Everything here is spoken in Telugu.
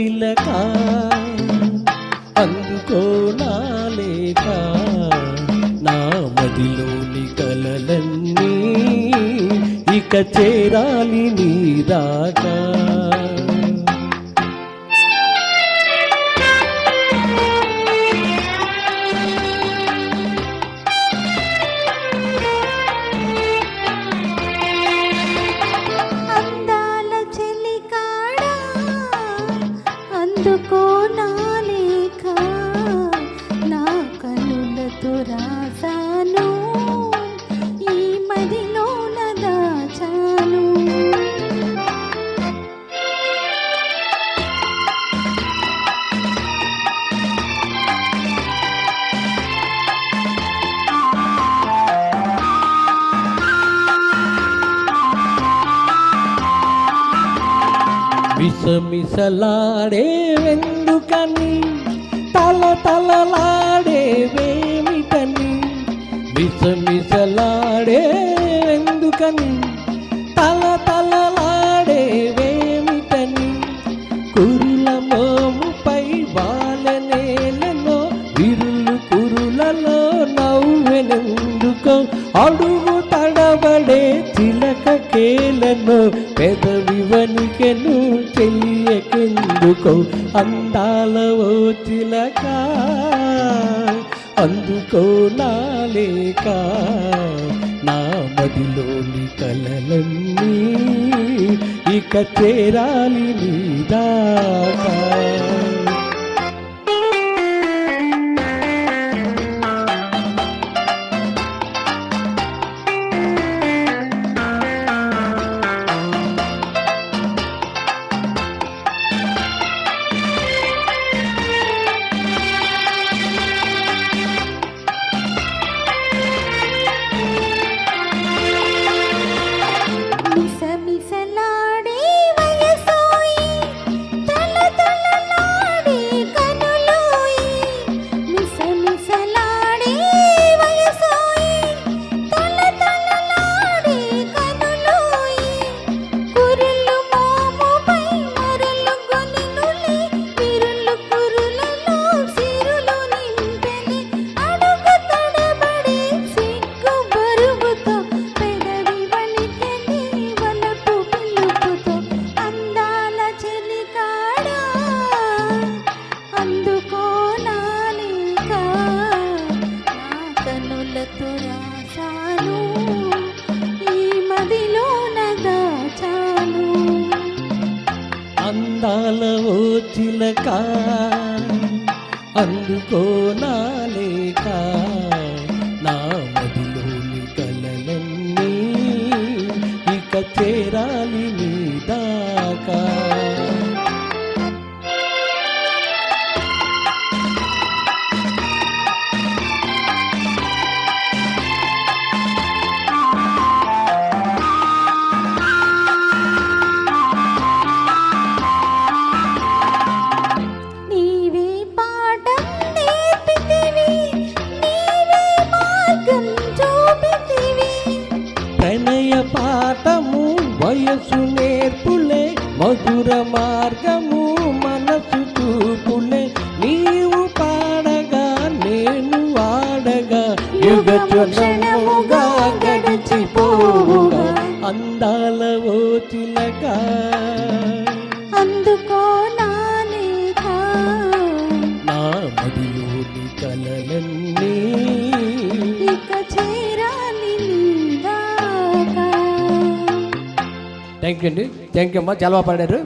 చిలక అందుకో నా లేక నా మదిలోని కలలన్నీ ఇక చేరాలి నీ దాకా. అందుకో నా లేఖ నా కనులతో రాసాను ఈ మదిలో దాచాను. మిసమిసలాడే వెందుకని తల తలలాడే వేమిటని మిసమిసలాడే వెందుకని తల తలలాడే వేమిటని కురుల మోముపై వాలనేలలో విరులు కురులలో నవ్వెనెందుకో అడుగు తడబడే చిలక కేలను పెదవి వణికెను చెయ్యకెందుకో అందాల ఓ చిలక అందుకో నా లేక నా మదిలోని కలలన్నీ ఇక చేరాలి నీ దాకా. మిసమిసలాడే వయసోయి తల తలలాడే కనులోయి మిసమిసలాడే వయసోయి తల తలలాడే కనులోయి కురులు మోముపై మరులు గొనినులే విరులు కురులలో సిరులు నింపెని అడుగు తడబడే సిగ్గు బరువుతో పెదవి వణికెని వలపు పిలుపుతో అందాల చెలికాడా అందుకో నా లేఖ నా కనులతో రాసాను ఈ మదిలో దాచాను. అందాల ఓ చిలక అందుకో నా లేక నా మదిలోని కలలన్నీ ఇక చేరాలి నీ దాకా. నీవే పాఠం నేర్పితివి నీవే మార్గం చూపితివి ప్రణయ పాఠము వయసు నేర్పులే మధుర మార్గము మనసు చూపులే నీవు పాడగా నేను వాడగా యుగచనముగా గడిచిపోవుగా అందాల ఓ చిలక అందుకో నా లేఖ నా మదిలోని కలలన్నీ ఇక చేరాలి నీ దాకా. థ్యాంక్ యూ అండి. థ్యాంక్ యూ అమ్మా, చాలా బాగా పాడారు.